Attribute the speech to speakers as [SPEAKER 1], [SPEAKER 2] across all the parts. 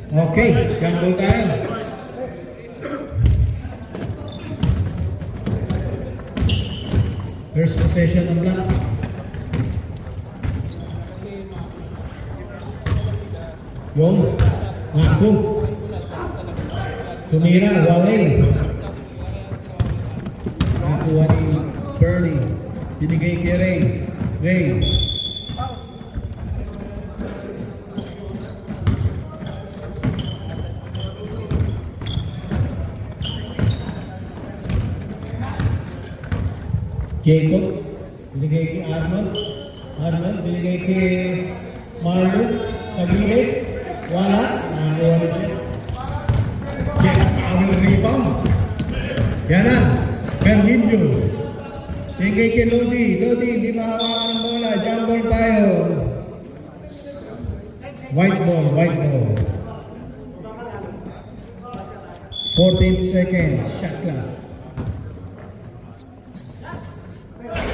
[SPEAKER 1] Okay, gamble tayo. First possession ng black. Yung Naku. Tumira, Wale. Nakuha ni Burley. Binigay kay Ray. Ray. Jacob. Binigay kay Arnold. Arnold. Binigay kay Marlon. Pag-ibig. Wala. Nakuha ni Jacob. Jacob. Ang rebound. Yan na. Berhinyo. Binigay kay Lodi. Lodi. Hindi mahawakan ng bola. Jump ball tayo. White ball. White ball. 14 seconds. Shot clock.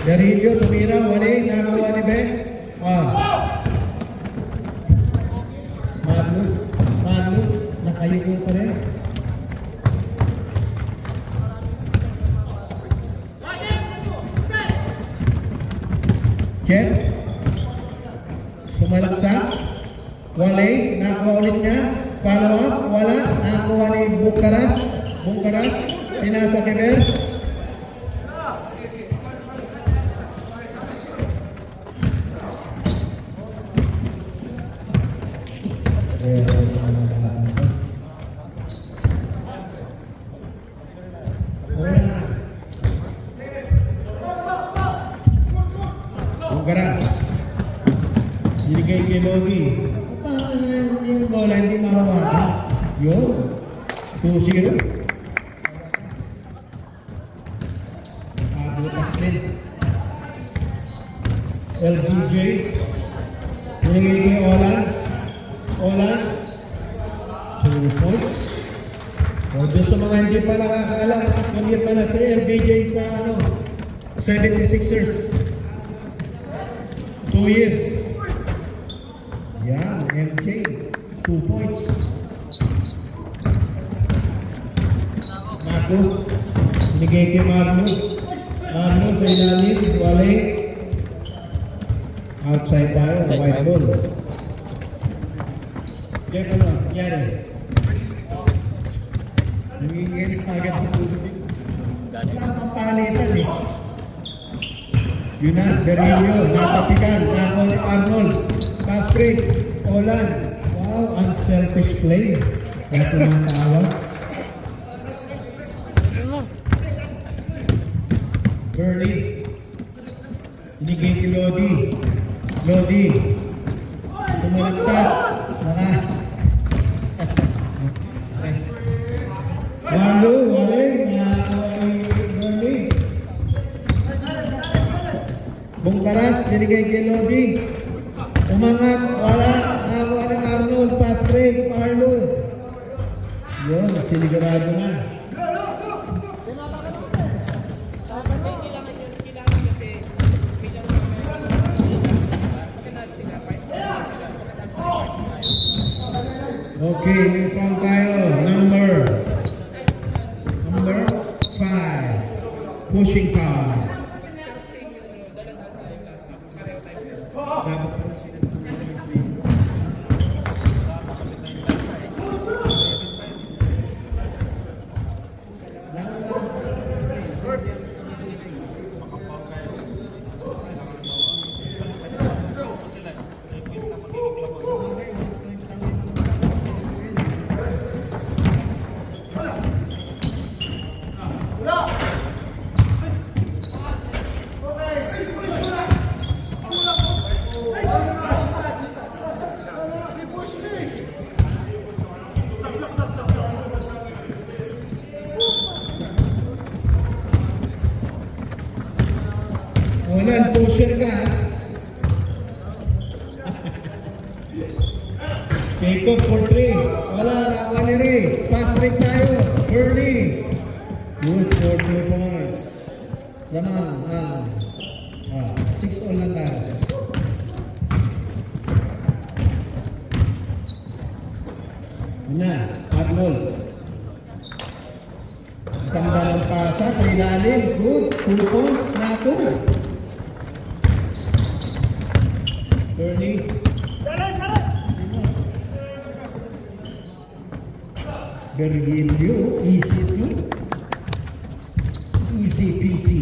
[SPEAKER 1] Berhinyo. Tumira. Wali. Nakuha ni Ben. Manu. Nakayuko pa rin. Jen. Sumalaksak. Wale. Nakuha ulit niya. Follow up. Wala. Nakuha ni Bukaras. Bukaras. Pinasa kay Ben. Bukaras. Binigay kay Logi. Yung bola hindi mahawakan. Yun. 2-0. Nakabutas din. LBJ. Binigay kay Olan. Olan. 2 points. O doon sa mga hindi pa nakakaalam, kumit pa na si LBJ sa 76ers. 2 years. Yan, MJ. 2 points. Naku. Binigay kay Marno. Marno sa ilalim. Wale. Outside tayo. White ball. Check ano. Yan. Nanginginig agad ng tubig. Wala kang palitan eh. Yun na. Berrillo. Napatikan. Nakuha ni Arnold. Pass break. Olan. Wow. Unselfish play. Kaya tumatawag. Burley. Binigay kay Lodi. Lodi. Sumalaksak. Walo. Wale. Burley. Bukaras. Binigay kay Lodi. Umangat. Wala. Nakakuha ng Arnold. Pass break. Marlo. Yun. Sinigarado na. Okay, inform tayo. Number 5. Pushing power. Walang pusher ka. Jacob for 3. Wala, nakawa ni Ray. Pass break tayo. Burley. Good for 3 points. Lamang. 6 all lang tayo. Na, Arnold. Ganda ng pasa sa ilalim. Good. 2 points. Nato. Bernie. Virgilio. Easy to. Easy peasy.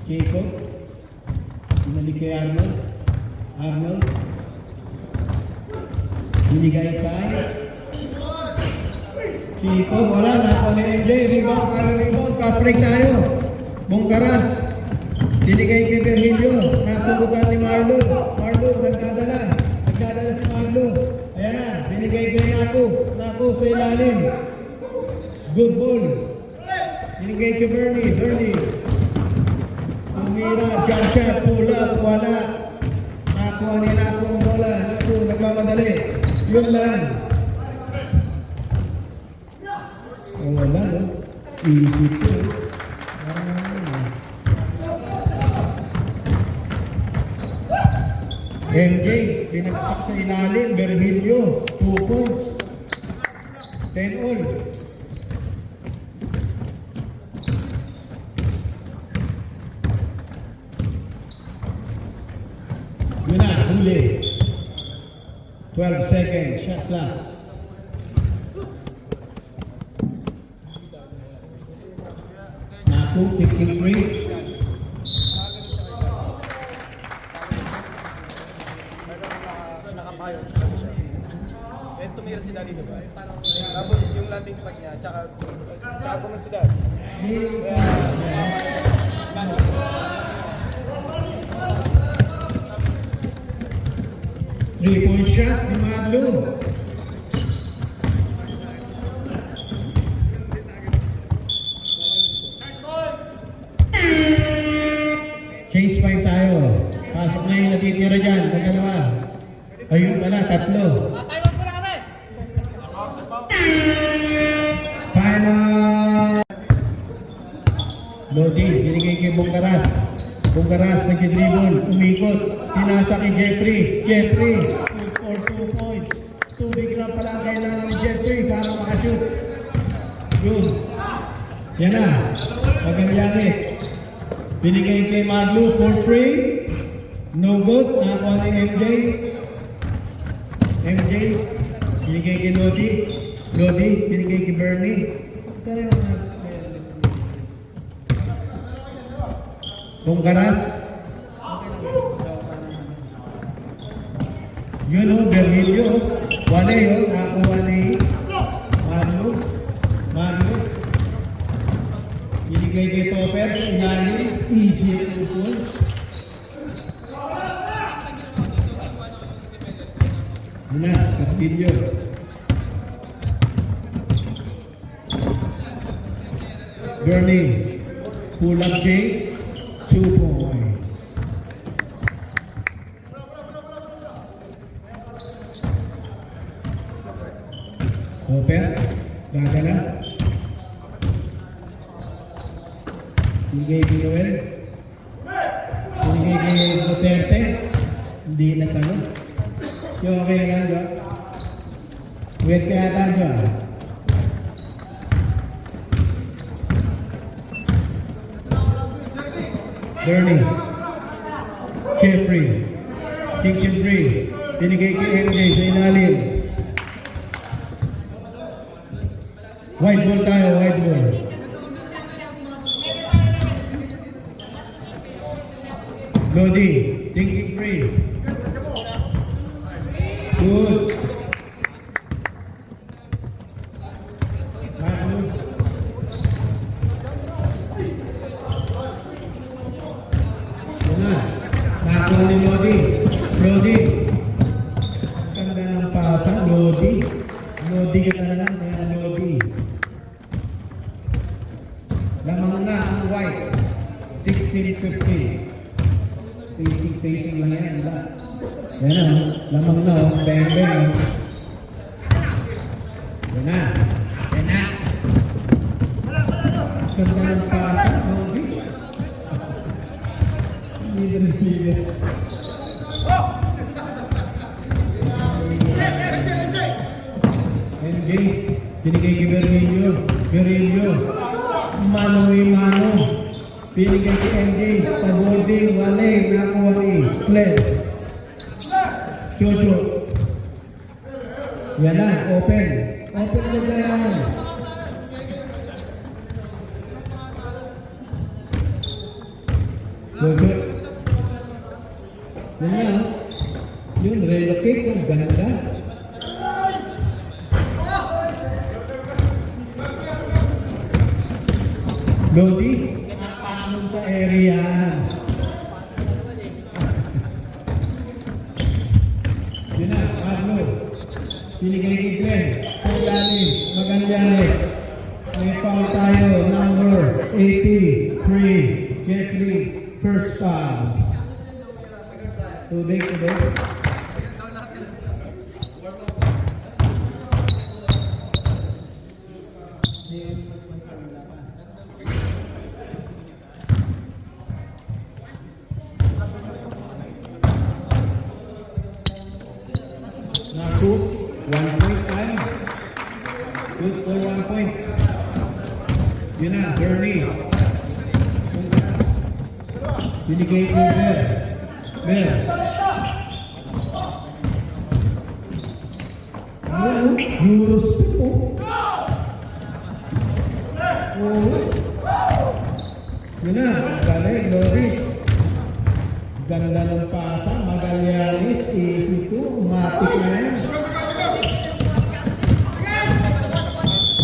[SPEAKER 1] Jacob. Binalik kay Arnold. Arnold. Binigay kay Chico. Wala. Nasa ni MJ. Rebound. Para rebound. Fast break tayo. Bongkaras. Binigay kay Virgilio. Nasa lugar ni Marlo. Marlo. Nagdadala. Nagdadala si Marlo. Ayan na. Binigay kay Naku. Naku sa ilalim. Good ball. Binigay kay Bernie. Bernie. Umira. Jump shot. Pull up. Wala. Nakuha ni Naku ang bola. Naku. Nagmamadali. Yun lang. Oh, wala, no? Easy to. MJ, binagsak sa ilalim. Virgilio, 2 points. 10 all. Yun na, huli. 12 seconds, shot clock. Naku, picking free.
[SPEAKER 2] Then tumira si Daddy diba? Tapos yung landing spot niya, tsaka guman si Daddy. Kaya,
[SPEAKER 1] 3-point shot ni Marlo. Chase point tayo. Pasok na yung natitira dyan. Dalawa. Ayun pala, 3. Final. Lodi, binigay kay Bongkaras. Bongkaras, nag-dribble, umikot. Pinasa kay Jeffrey. Jeffrey, for 2 points. Tubig lang pala ang kailangan ni Jeffrey para makashoot. Yun. Yan na. Magallanes. Binigay kay Marlo for free. No good. Nakakuha ni MJ. MJ. Binigay kay Lodi. Lodi. Binigay kay Bernie. Saan yung mga? Bongkaras. Yun o, Virgilio. Wale yun. Nakakuha ni Marlo. Marlo. Binigay kay Topper. Ilalim. Easy 2 points. Yun na, Virgilio. Bernie. Pull up J. 2 points. Topper. Gagala. Binigay kay Noel. Binigay kay Duterte. Hindi na sagot. Yung okay lang dyan. Wait kaya tayo dyan. Bernie. Jeffrey. King Jeffrey. Binigay kay MJ sa ilalim. Wide ball tayo, wide ball. Lodi, thinking free. Good. Good. Una, nakakuha ni Lodi. Lodi. Ganda ng pasa, Lodi. Lodi ka na lang, kaya Lodi. Lamang na ang white. 16-15. Facing lang yan. Yan na. Lamang na. Bang-bang. Yan na. Yan na. Ganda ng pasa, Lodi. Leader. MJ, binigay kay Berillo, mano, binigay kay MJ, paboarding, wale, nakuha ni Glenn, Jojo, yan na, open na Glenn, Jojo, yan na, yun, relocate, ang ganda. Lodi, paano sa area? Yun na, Pablo. Pinigay kay Glenn. Magalyari. May foul tayo, number 83. Jeffrey, first foul. Today. Shoot, 1 point time. Shoot for 1 point. Yun na, Bernie. Binigay ko Ber. Euros. Yun na, galing, Lodi. Ganda ng pasa, Magallanes, easy to, matik na yan.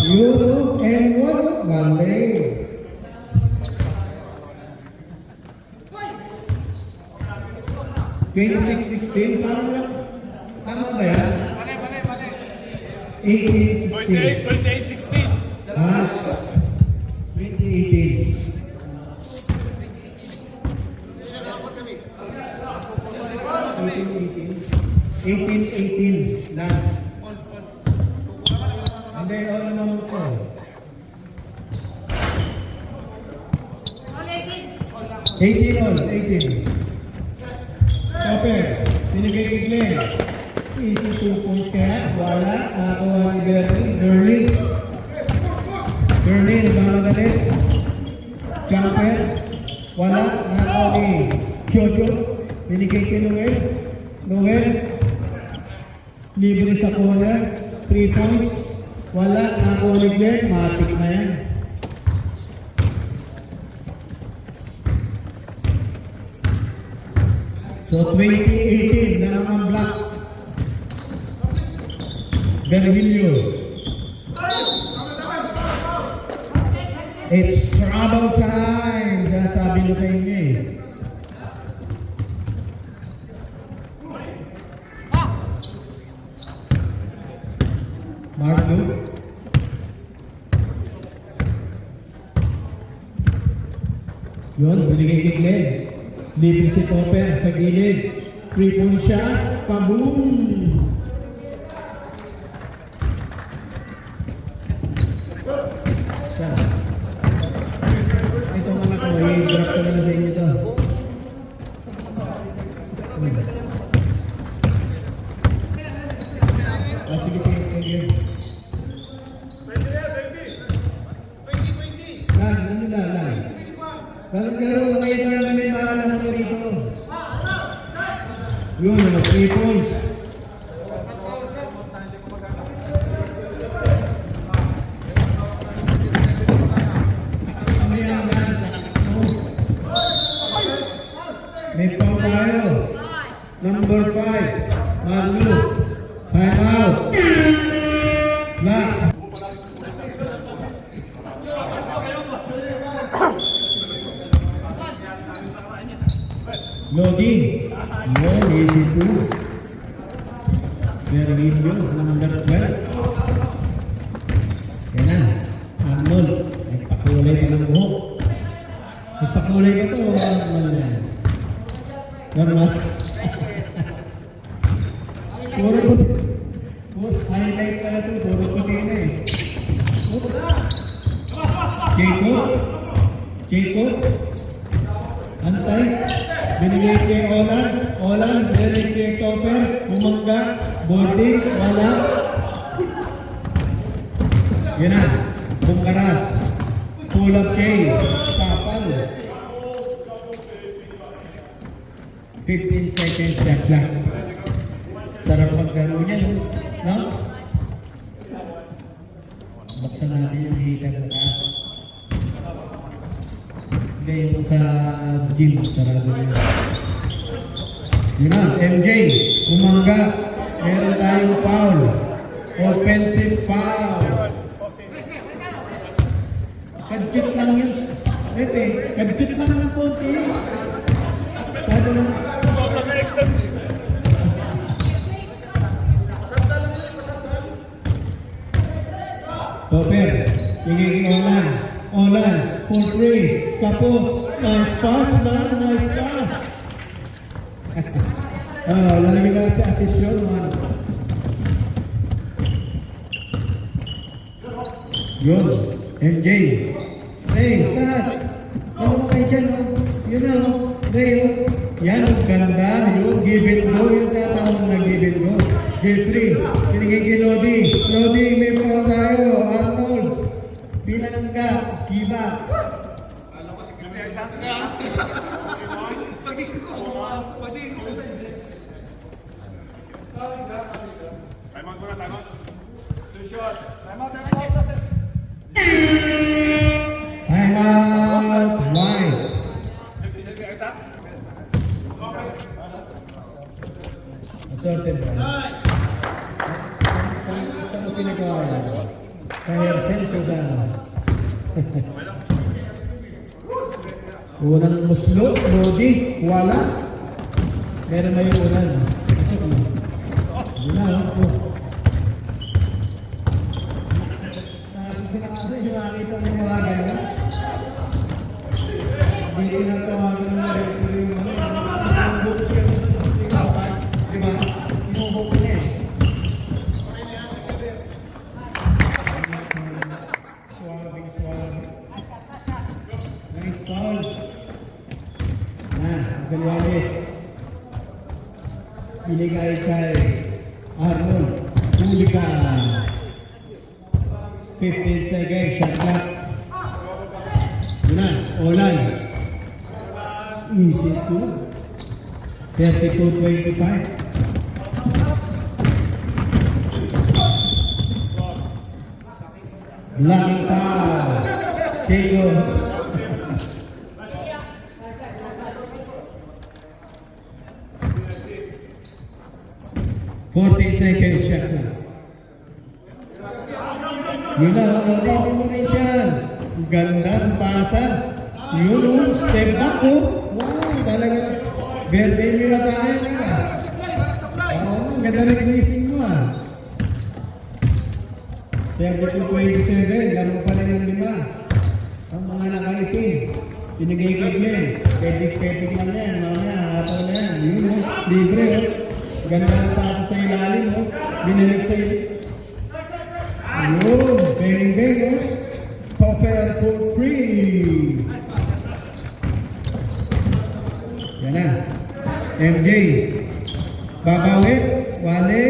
[SPEAKER 1] Euro and what? Galing. $26-16, tama ba yan? Mali.
[SPEAKER 2] 28-16.
[SPEAKER 1] Ah, 2018. 18 na. Hindi, all naman ko. 18. Okay, binigay kay Glenn. Easy 2 points kaya. Wala, nakakuha ni Bernie. Bernie, nagmamagalit. Jumper. Wala, nakakuha ni Jojo. Binigay kay Noel. Libre sa corner. 3 points. Wala, nakakuha ni Glenn. Matik na yan. So 2018 na naman black. Bervillo. It's trouble time. Sabi nyo sa inyo eh. Marco. Yun, binigay kay Glenn. Libre si Topper sa gilid. 3-point shot. Paboom! Ito mga ko, i-drop ko na sa inyo ito. Sige. Lang. Laro lang kayo na may maalam ko rito. Yun, 3 points. May foul tayo. Number 5. Maglu. Time out. Lock. Lodi. Yun, easy to. Bervillo, number 12. Yan na. Arnold. Nagpakulay pa ng buhok. Nagpakulay ka to. Normal. Puro highlight ka na to. Puro puti na eh. Jacob. Antay. Binigay kay Olan. Binigay kay Topper. Umangga. Boarding. Wala. Yun na. Bungkaras. Pull up K. Tapal. 15 seconds shot clock. Sarap magkaroon yan, no? Buksan natin yung heater sa taas. Hindi, yung sa gym, sarado rin. Yun na, MJ, umangga. Meron tayong foul. Offensive foul. Kadjut lang yun. Kadjut lang ng konti. Kado lang. Topper, hinging Olan. Olan, for free. Tapos, nice pass man, nice pass. Lalagyan na si assist yun, man. Yun, MJ. Hey, cut. Ano ba kayo dyan, oh? Yun na, oh. Hey, oh. Yan, ganda. Yun, give it go. Yung tatawag na give it go. Jeffrey, pinigay kay Lodi. Lodi, may pang tayo. Arnold, pinangga, kiba.
[SPEAKER 2] Alam ko si Kriya Sangka. Pati ko. Time out muna, time out. Two shots. Time out.
[SPEAKER 1] Time out. Wide. Assorted ba? Saan mo pinagawa yan? Kaya senso ba? Unang muslo, Lodi, wala. Meron na yung unan. Yun na, oh. Nakakita mo yung mga gano'n. Hindi ko natawagan ng referee yung mga diba? Inuhok niya eh. Suwabing. Nice foul. Galianes. Binigay kay Arnold. Huli ka. 15 seconds. Shot clock. Yun na. Olan. Easy to. 32-25. Laking foul. Chico. Seconds shot na. Yun na, hindi mo rin siya. Ganda ng pasa. Yun, step back ko. Wow, talaga. Very na tayo na. Oo, ganda na gising mo ah. 32-27, laro pa rin ng 5. Ang mga nakaitin. Pinigay kay Glenn. Pedik lang yan. Mamaya, hapon na yan. Yun o, libre o. Ganda ng pasa sa ilalim o. Binilig sa iyo. Yun, bang o. Topper for free. Yan na. MJ. Babawi. Wale.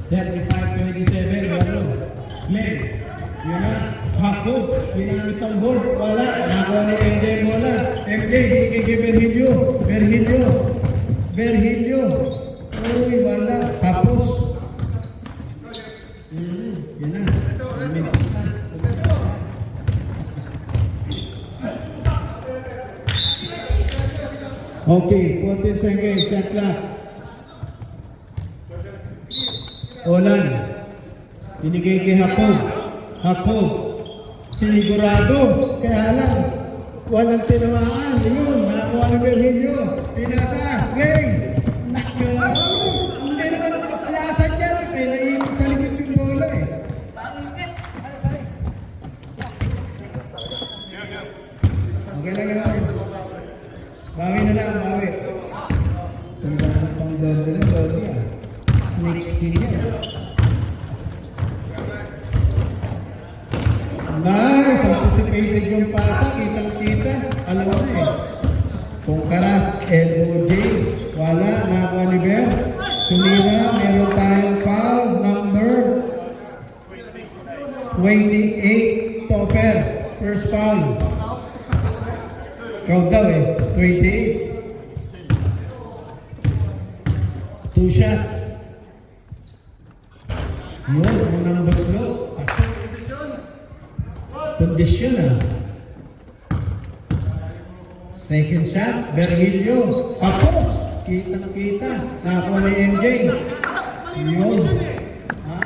[SPEAKER 1] 35-27, laro. Glenn. Yun na. Hako. Ginamit ang board. Wala. Nakuha ni MJ wala. MJ, binigay kay Berhilio. Uy, wala. Tapos. Yan na. Minutes na. Okay, 14 seconds. Shot clock. Olan. Binigay kay Hako. Sinigurado. Kaya lang. Walang tinamaan. Yun. Nakakuha ni Berhilio. Pinata. Ray. Nakyo. Hindi naman. Alasan niya lang. Kaya naiinit sa likit yung bola eh. Okay lang. Bawi na lang. Kung bakit pang dodo na dodo yan. Snake skin yan. Nice! Anticipated yung pasa. Kitang-kita. Alam mo na eh. Kung karas, elbow J. Wala. Nakakuha ni Ber. Tumira. Meron tayong Yun, unang baslo. Kondisyon ah. Second shot, Berhilio. Tapos, kita-kita. Nakakuha ni MJ. Yun. Ha?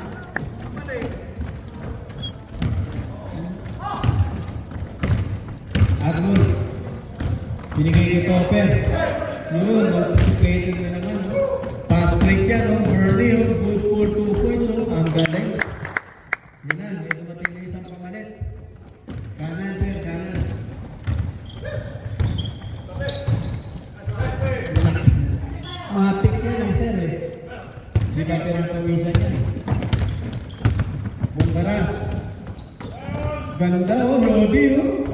[SPEAKER 1] Arnold. Binigay kay Topper. Yun, anticipated na naman. No? Pass break yan, no? Early, oh. Good for 2 points. Oh. Ang galing. Yun na, may dumating na isang pamalit. Kanan, sir, kanan. Matik yan, eh, sir, eh. Hindi ka pinatawisan yan. Bungkaras. Ganda, oh. Lodi, oh.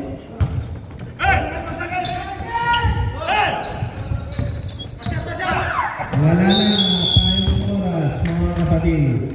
[SPEAKER 1] Wala na tayong oras, mga kapatid.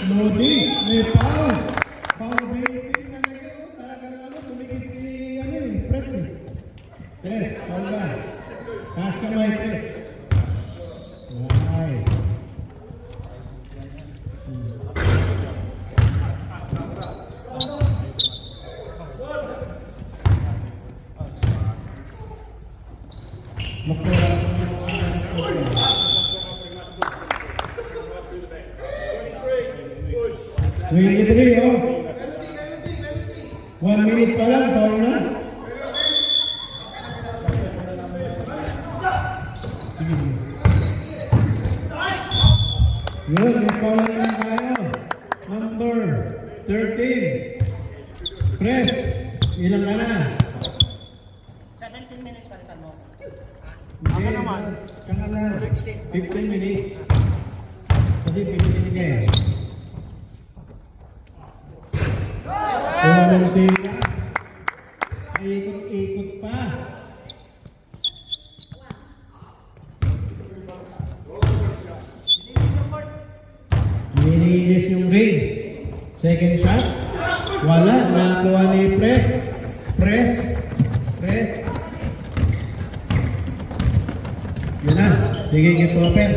[SPEAKER 1] Lodi, may foul. Foul baby na ngayon. Talagang tumigil si press. Press, foul ba? Taas kamay, press. Nice. Makuha. 23, oh. 1 minute pa lang, foul na. Yun, may foul na lang tayo. Number 13. Press, ilang ka na?
[SPEAKER 2] 17 minutes palitan mo.
[SPEAKER 1] Ako naman. Saka na, 15 minutes. Kasi 15 minutes. Tira. Ikot-ikot pa. Nilinis yung ring. Second shot. Wala. Nakuha ni Press. Press. Press. Yan na. Bigay kay Topper.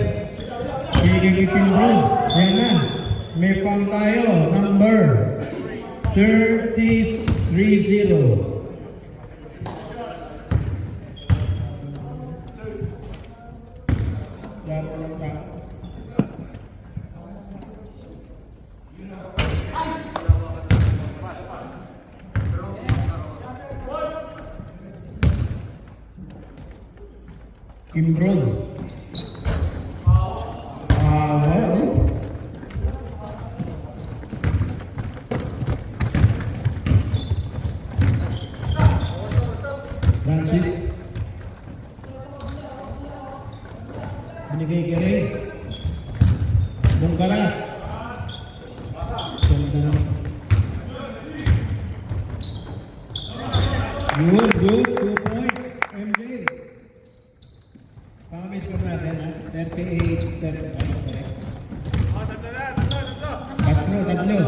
[SPEAKER 1] Bigay kay Kimbrough. Yan na. May pang tayo. Number 30-30. Kimbrough. Well. Francis. Binigay kay Ray. Bungkaras. Ganda. Good. 2 points. MJ. Pamit ko natin, ha? 38. Tatlo.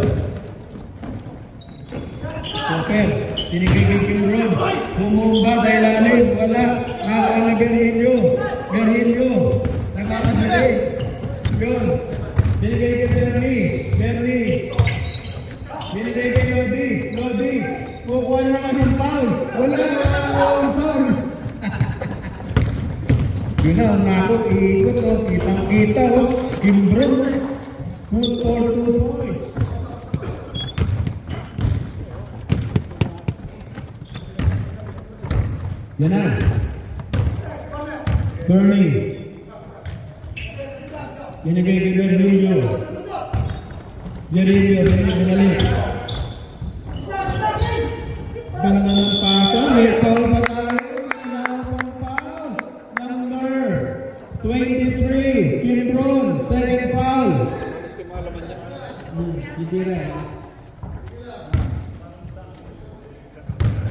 [SPEAKER 1] Super. Binigay kay Kimbrough. Bumumba sa ilalim. Wala. Nakakuha na Berhilio. Nagkakasali. Yun. Binigay kay Bernie. Binigay kay Lodi. Kukuha na naman yung foul. Wala ang foul. Yun na, ang ako, iikot o. Kitang-kita o. Kimbrough. Good for 2 points. Yan na. Bernie. Binigay kay Berhilio. Yarilio, binalik. Ganda ng pasa, may foul pa tayo. Foul. Number 23, Kimbron, second foul. Hindi rin.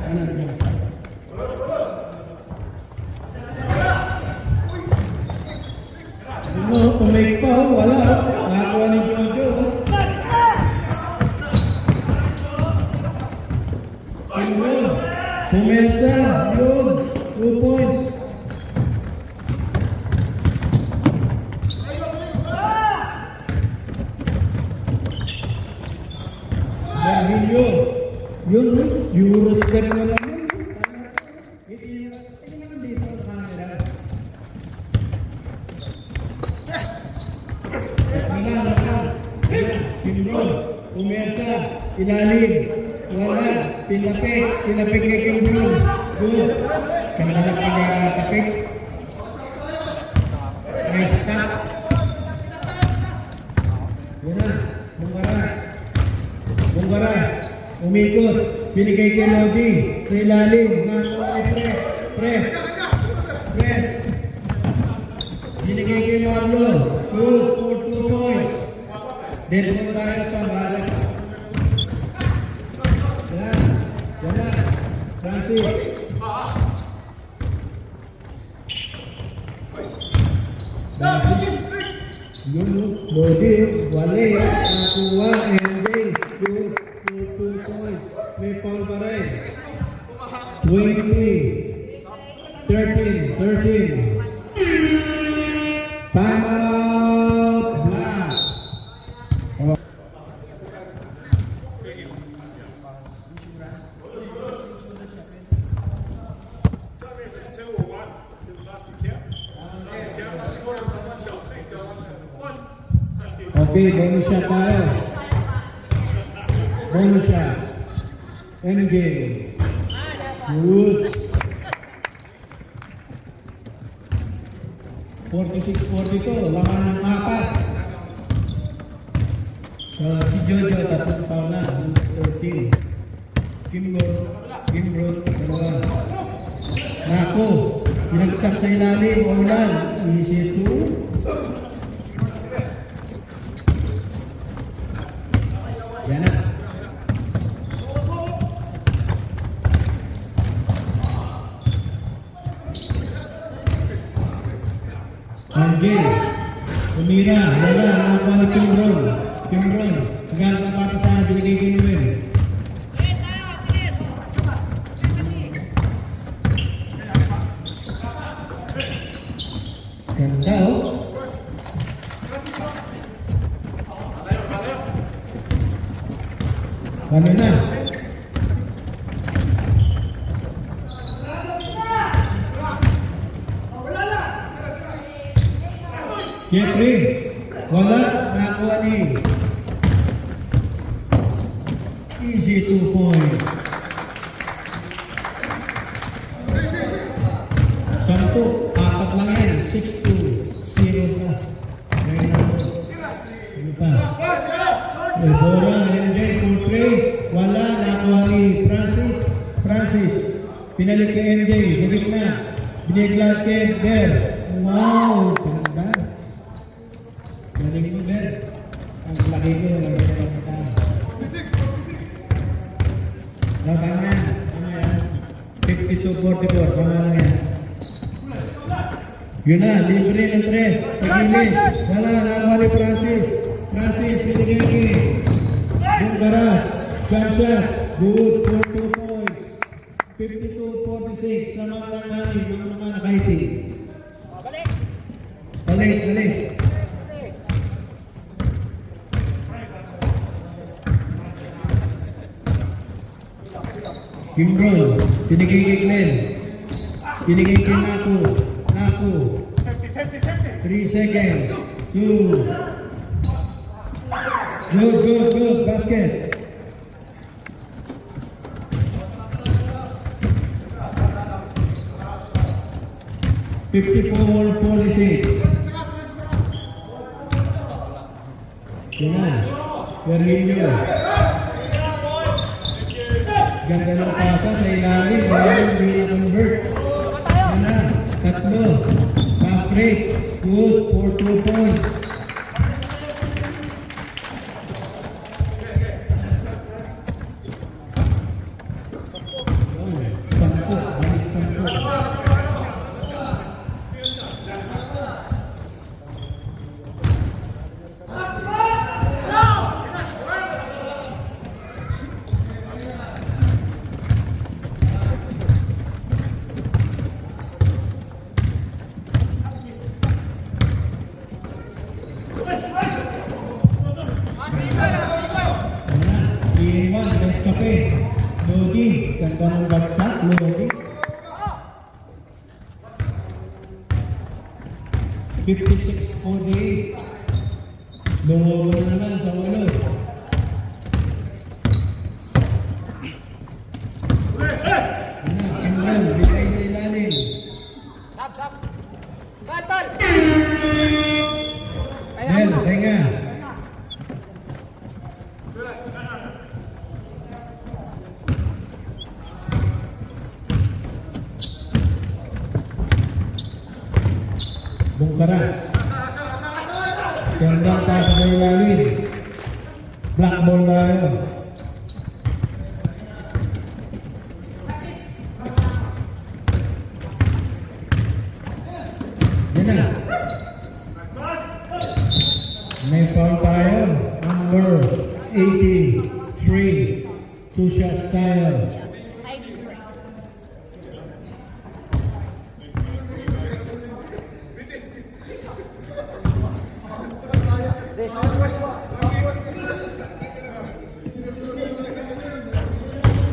[SPEAKER 1] Ano rin? Kung may foul, wala. Nakakuha ni Jojo. Kimbron, pumensa, yun, 2 points. Yun, Euroscan na lang yun. Hindi naman dito sa camera. Kimbron, pumersa, ilalim, wala, pinapit kay Kimbron. Good. Kanalang pagkakapit. Nice stop. Yun na, Bungara. Umikot, binigay kay Lodi, sa ilalim, nakuha ay press. Binigay kay Marlon, good, for 2 points. Then po tayo sa barak. Wala, Francis. Yun, Lodi, wale, nakuha, MJ, good. 2 points. May foul pa rin. 20. 13. Time out. Black. Oh. Okay, bonus shot tayo. Bonus shot. MJ. Good. 46-42. Laman ng 4. Si Jojo, tatlong foul na. 13. Kimbron. Dalawa. Nako. Pinagsak sa ilalim. Ulan. Easy to. Yan na. Anjay, tumira, wala, nakakuha ni Kimbron, gano'n ang pata sana, binigay kay Noel. Ganda, oh. Ano na? Jeffrey, wala, nakuha ni. Easy 2 points. Santo, 4 lang yan. 6-2. 0 plus. Ano pa? Bora, MJ, full play. Wala, nakuha ni Francis. Pinalit kay MJ. Sabit na. Biniglat kay Ber. Wow, ganda. Galing mo, Ber. Ang laki ko. Tama yan. 52-44. Tama lang yan. Yun na, libre ng 3. Pagilid. Wala, nakuha ni Francis, binigay kay Bungara. Jump shot. Good for 2 points. 52-46. Samantang mani. Mga naman nakaiti. Balik. Kimbron, binigay kay Glenn. Binigay kay Naku. 3 seconds. 2. Good. Basket. $54-46. Yan. Berlino. Ganda ng pasa sa ilalim. Ngayon, hindi na-convert. Yan na. Tatlo. Pass rate. Good for 2 points. Sampo. Balik sampo. Iwan, Nescafe, Lodi, ganda ng bagsak, Lodi. 56-48. Lumobo na naman sa ulo. Ano, bigay sa ilalim.
[SPEAKER 2] Sab! Tal!
[SPEAKER 1] Bel, tenga. Bungkaras. Gandang taas sa ilalim. Black ball tayo. Yan na. May foul tayo. Number 83. 2 shots tayo.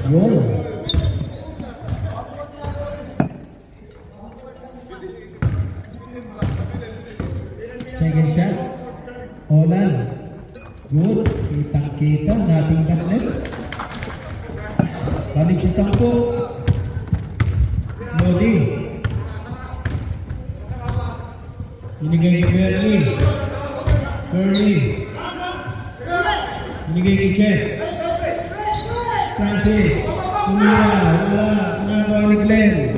[SPEAKER 1] Yun. Second shot. Olan. Good. Kitang-kita. Nating net. Balik sa 10. Lodi. Binigay kay Bernie. Binigay kay Jeff. Francis. Tumira. Wala. Nagawa ni Glenn.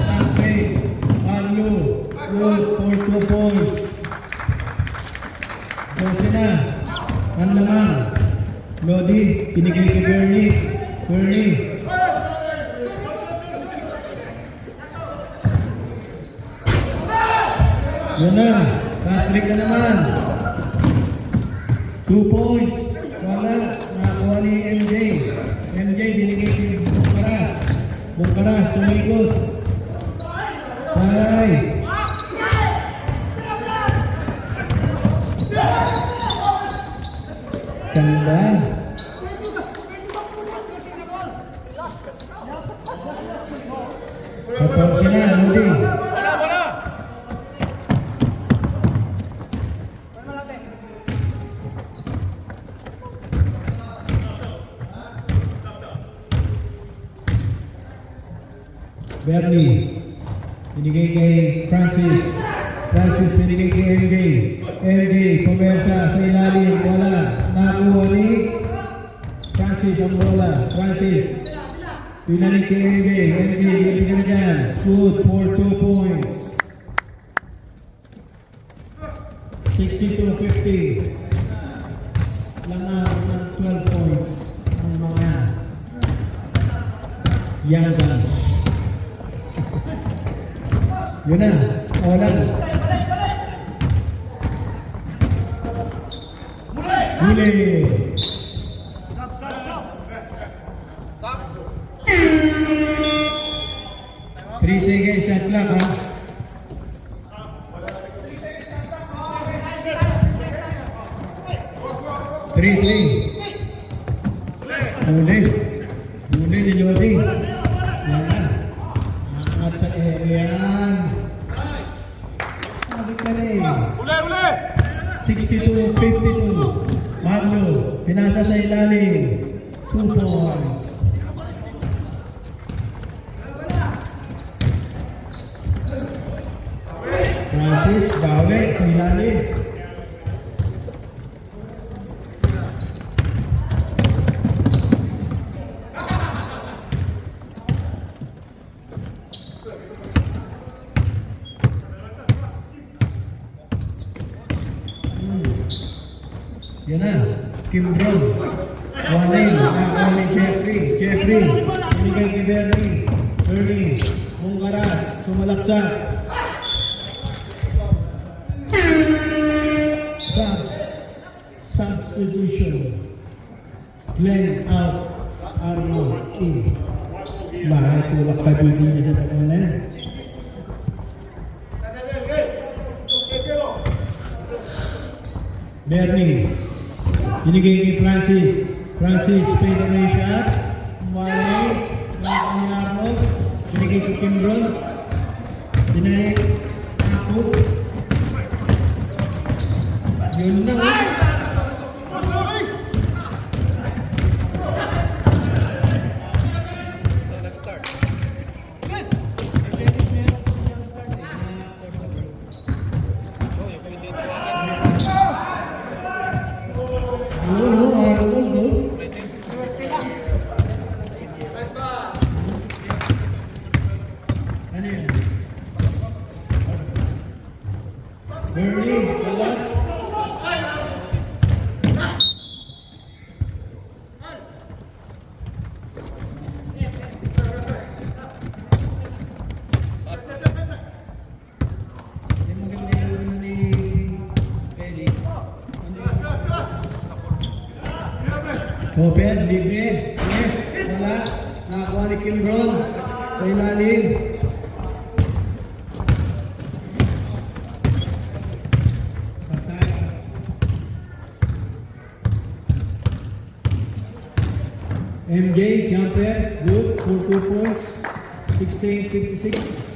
[SPEAKER 1] Francis. Mario. Good for 2 points. Dose na. Ano naman? Lodi. Binigay kay Bernie. Yun na. Fast break na naman. 2 points. Wala. Nakakuha ni MJ. MJ binigay kay Bungkaras. Tumikot. Ay. Ganda. Kapag sila, Lodi. Bernie, binigay kay Francis binigay kay MJ, pumersa sa ilalim, wala, nakuha ni Francis ang bola, pinalik kay MJ, binigay dyan, good for 2 points, 62-50, langaw ng 12 points, ang mga young guns. Yun na, Olan. Huli.
[SPEAKER 2] Sab!
[SPEAKER 1] 3 seconds shot clock, ha? Three. Huli ni Lodi. Yan na. Nakangat sa aerian. Sabi ka rin. 62-52. Magno, pinasa sa ilalim. 2 points. Francis, bawi sa ilalim. Yan na. Kimbron. Walay. Nakakuha ni Jeffrey. Jeffrey. Binigay kay Bernie. Bernie. Mungkara. Sumalaksak. Substitution. Glenn out. Arnold in. Bahay tulak pa dito niya sa tagal na yan. Bernie. Binigay kay Francis. Francis, fade away shot. Malay. Nakakuha ni Arnold. Binigay kay Kimbron. Dinay. Ako. Yun na. Open, libre. Yes, wala. Nakakuha ni Kimbron. Sa ilalim. MJ, jumper, good, for 2 points, 16-56.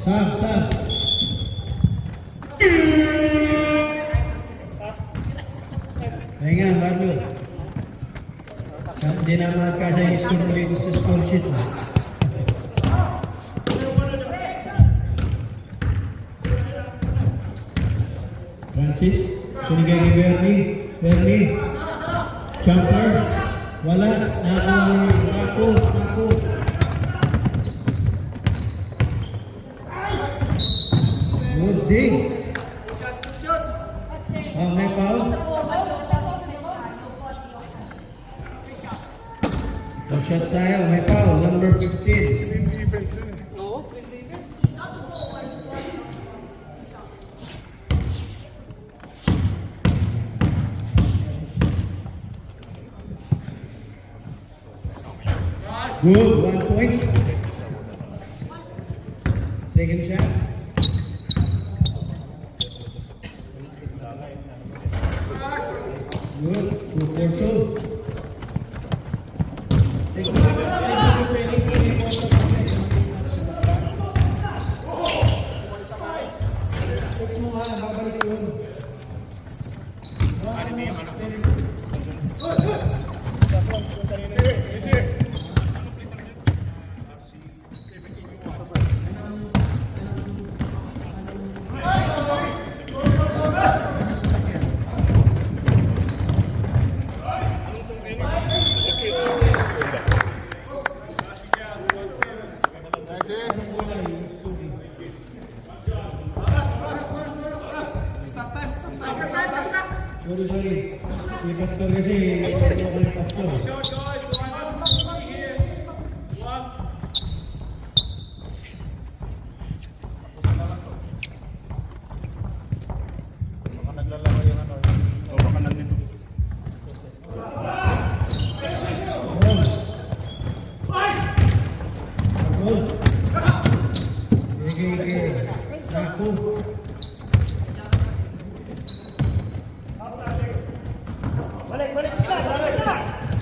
[SPEAKER 1] Sab. Kaya nga, Barlo. Hindi na magkasa yung score dito sa score sheet. Francis, pinigay kay Bernie. Bernie, jumper, wala. Ako. Good day. May foul. Shot sayang, may foul, number 15. Good, 1 point. Second shot. Good, 2-4-2. Sorry. Si Pastor kasi, ako ni Pastor.
[SPEAKER 2] Baka naglalaro yung ano. O baka nandito.
[SPEAKER 1] Ako.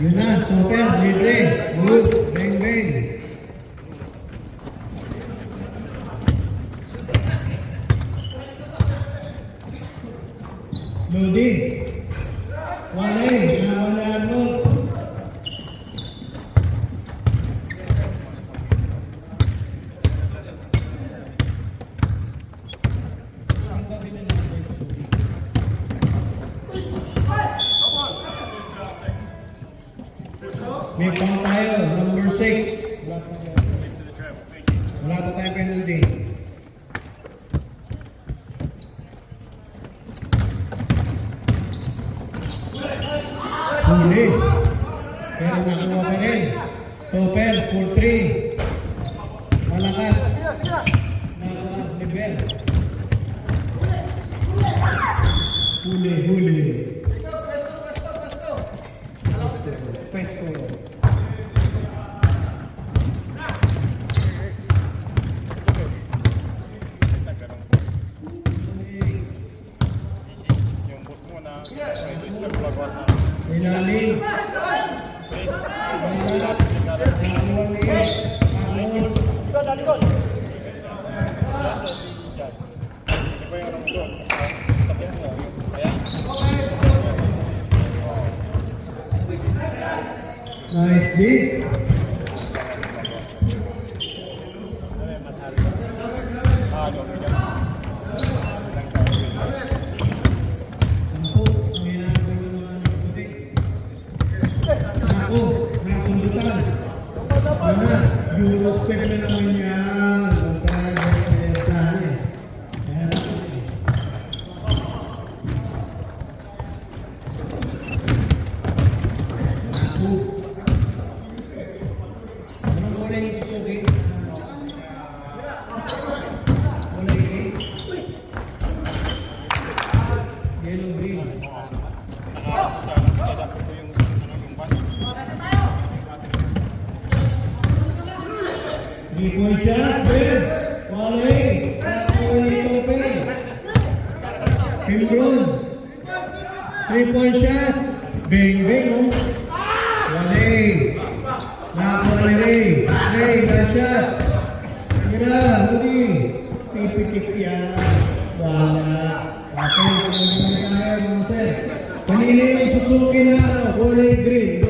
[SPEAKER 1] Yun na, super, libre. Good, bang. Lodi. Walay, wala Arnold. May foul tayo, number 6. Wala pa tayong penalty. Huli. Pero nakuha pa rin. Topper, 4-3. Malakas. Malakas ni Bell. Huli. Pesto.
[SPEAKER 2] Yung boss mo na siya gumagawa
[SPEAKER 1] Ilalim.
[SPEAKER 2] Iba yung anong doon. Tabi mo. Kaya?
[SPEAKER 1] Nice beat.
[SPEAKER 2] Ano?
[SPEAKER 1] Sampu, ang hinahanap ng mga puti. Ako, nasundutan. Ano, Eurospec na naman yan. Pagka-saan eh. Ayan. Ako. Anong kulay yung susuki? Kulay green? Yellow green. Three-point shot, Ben. Volley. Topper. Kimbron. Three-point shot. Bang, bang, oh. Volley. Nakakuha ni Ray. Ray, last shot. Tira, huli. Pipitik yan. Wala. Okay, kung naman tayo, mga sir. Kanina yung susuki na, kulay green.